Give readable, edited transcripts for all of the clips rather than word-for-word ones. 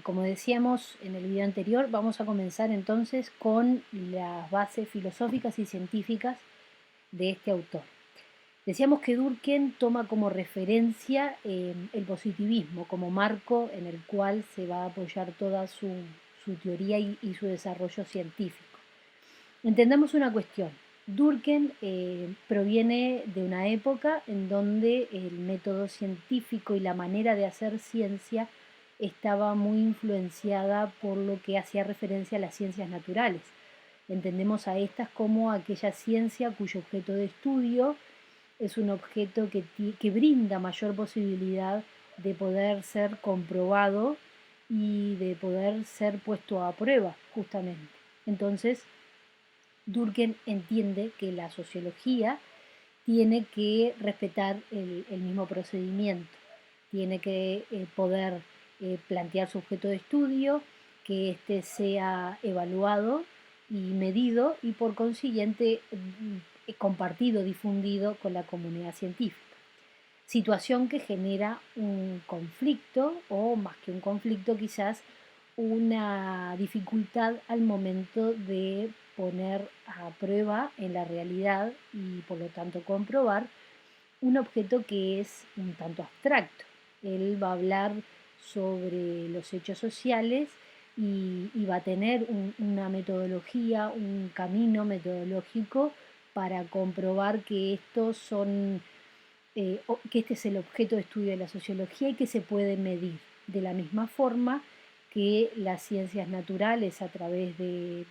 Como decíamos en el video anterior, vamos a comenzar entonces con las bases filosóficas y científicas de este autor. Decíamos que Durkheim toma como referencia el positivismo, como marco en el cual se va a apoyar toda su teoría y su desarrollo científico. Entendamos una cuestión. Durkheim proviene de una época en donde el método científico y la manera de hacer ciencia estaba muy influenciada por lo que hacía referencia a las ciencias naturales. Entendemos a estas como aquella ciencia cuyo objeto de estudio es un objeto que brinda mayor posibilidad de poder ser comprobado y de poder ser puesto a prueba, justamente. Entonces, Durkheim entiende que la sociología tiene que respetar el mismo procedimiento, tiene que poder plantear su objeto de estudio, que éste sea evaluado y medido y por consiguiente compartido, difundido con la comunidad científica. Situación que genera un conflicto o más que un conflicto quizás una dificultad al momento de poner a prueba en la realidad y por lo tanto comprobar un objeto que es un tanto abstracto. Él va a hablar sobre los hechos sociales y va a tener una metodología, un camino metodológico para comprobar que estos son, que este es el objeto de estudio de la sociología y que se puede medir de la misma forma que las ciencias naturales a través de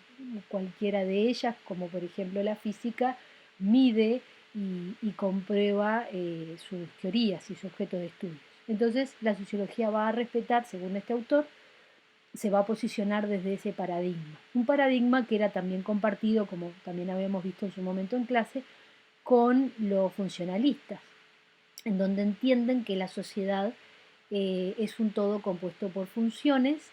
cualquiera de ellas, como por ejemplo la física, mide y comprueba sus teorías y su objeto de estudios. Entonces la sociología va a respetar, según este autor, se va a posicionar desde ese paradigma. Un paradigma que era también compartido, como también habíamos visto en su momento en clase, con los funcionalistas, en donde entienden que la sociedad es un todo compuesto por funciones,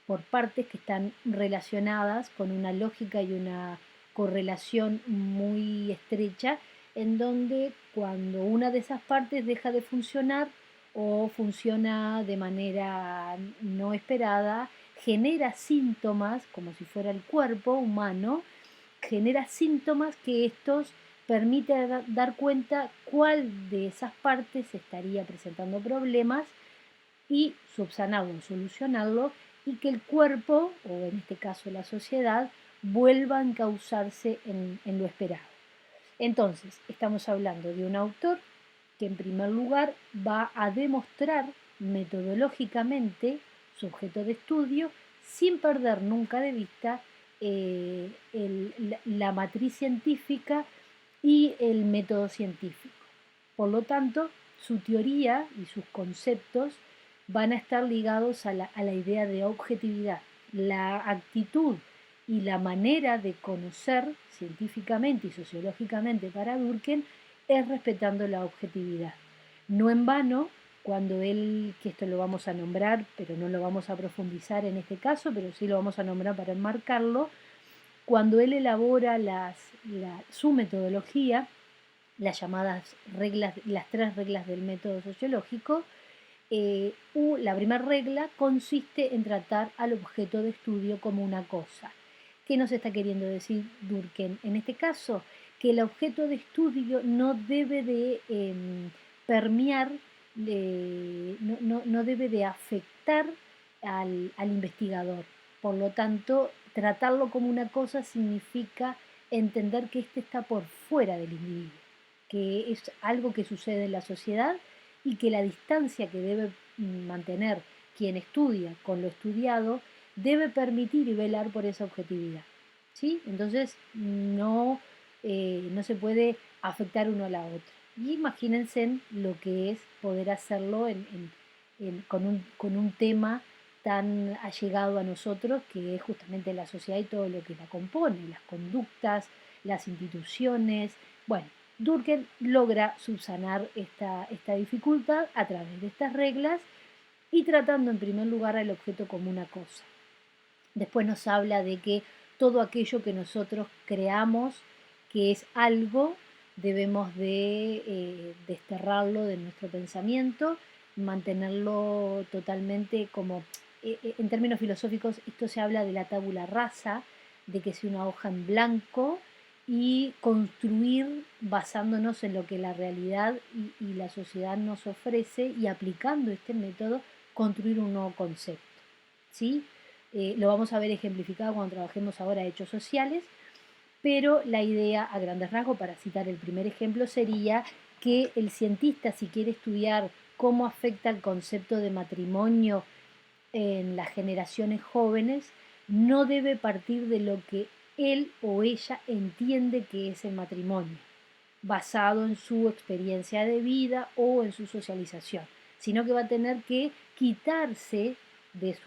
por partes que están relacionadas con una lógica y una correlación muy estrecha, en donde cuando una de esas partes deja de funcionar o funciona de manera no esperada, genera síntomas, como si fuera el cuerpo humano, genera síntomas que estos permite dar cuenta cuál de esas partes estaría presentando problemas y subsanarlo, solucionarlo y que el cuerpo, o en este caso la sociedad, vuelva a encauzarse en lo esperado. Entonces, estamos hablando de un autor que en primer lugar va a demostrar metodológicamente su objeto de estudio sin perder nunca de vista la matriz científica y el método científico. Por lo tanto, su teoría y sus conceptos van a estar ligados a la idea de objetividad. La actitud y la manera de conocer científicamente y sociológicamente para Durkheim es respetando la objetividad. No en vano, cuando él, que esto lo vamos a nombrar, pero no lo vamos a profundizar en este caso, pero sí lo vamos a nombrar para enmarcarlo, cuando él elabora su metodología, las llamadas reglas, las tres reglas del método sociológico, la primera regla consiste en tratar al objeto de estudio como una cosa. ¿Qué nos está queriendo decir Durkheim? En este caso, que el objeto de estudio no debe de permear, no debe de afectar al investigador. Por lo tanto, tratarlo como una cosa significa entender que éste está por fuera del individuo, que es algo que sucede en la sociedad y que la distancia que debe mantener quien estudia con lo estudiado debe permitir y velar por esa objetividad. ¿Sí? Entonces no se puede afectar uno a la otra. Y imagínense lo que es poder hacerlo con un tema tan allegado a nosotros que es justamente la sociedad y todo lo que la compone, las conductas, las instituciones. Bueno, Durkheim logra subsanar esta dificultad a través de estas reglas y tratando en primer lugar al objeto como una cosa. Después nos habla de que todo aquello que nosotros creamos que es algo, debemos de desterrarlo de nuestro pensamiento, mantenerlo totalmente como en términos filosóficos, esto se habla de la tabula rasa, de que es una hoja en blanco y construir basándonos en lo que la realidad y la sociedad nos ofrece y aplicando este método, construir un nuevo concepto. ¿Sí? Lo vamos a ver ejemplificado cuando trabajemos ahora hechos sociales, pero la idea a grandes rasgos, para citar el primer ejemplo, sería que el cientista, si quiere estudiar cómo afecta el concepto de matrimonio en las generaciones jóvenes, no debe partir de lo que él o ella entiende que es el matrimonio, basado en su experiencia de vida o en su socialización, sino que va a tener que quitarse de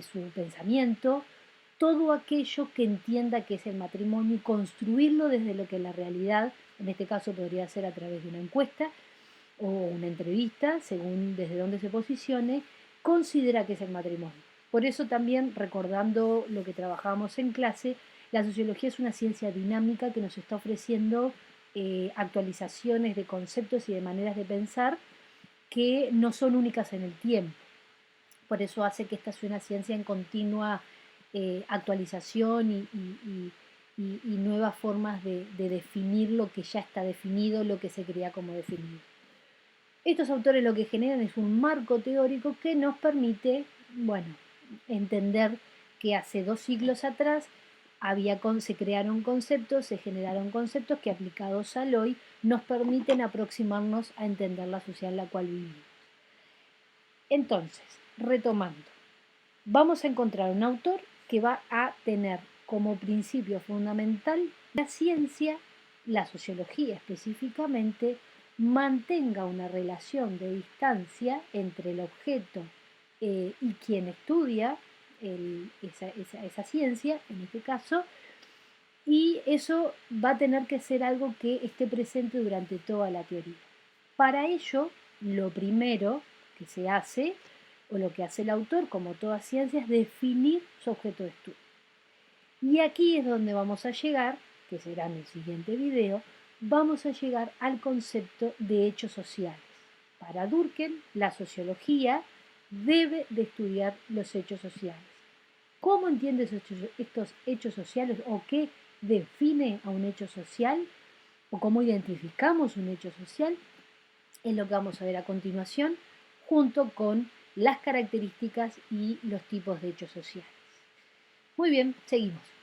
su pensamiento todo aquello que entienda que es el matrimonio y construirlo desde lo que la realidad, en este caso podría ser a través de una encuesta o una entrevista, según desde dónde se posicione, considera que es el matrimonio. Por eso también, recordando lo que trabajamos en clase, la sociología es una ciencia dinámica que nos está ofreciendo actualizaciones de conceptos y de maneras de pensar que no son únicas en el tiempo. Por eso hace que esta sea una ciencia en continua actualización y nuevas formas de definir lo que ya está definido, lo que se creía como definido. Estos autores lo que generan es un marco teórico que nos permite, bueno, entender que hace 2 siglos atrás se crearon conceptos, se generaron conceptos que aplicados al hoy nos permiten aproximarnos a entender la sociedad en la cual vivimos. Entonces, retomando, vamos a encontrar un autor que va a tener como principio fundamental la ciencia, la sociología específicamente, mantenga una relación de distancia entre el objeto y quien estudia esa ciencia, en este caso, y eso va a tener que ser algo que esté presente durante toda la teoría. Para ello, lo primero que se hace, o lo que hace el autor, como toda ciencia, es definir su objeto de estudio. Y aquí es donde vamos a llegar, que será en el siguiente video, vamos a llegar al concepto de hechos sociales. Para Durkheim, la sociología debe de estudiar los hechos sociales. ¿Cómo entiende estos hechos sociales o qué define a un hecho social o cómo identificamos un hecho social? Es lo que vamos a ver a continuación, junto con las características y los tipos de hechos sociales. Muy bien, seguimos.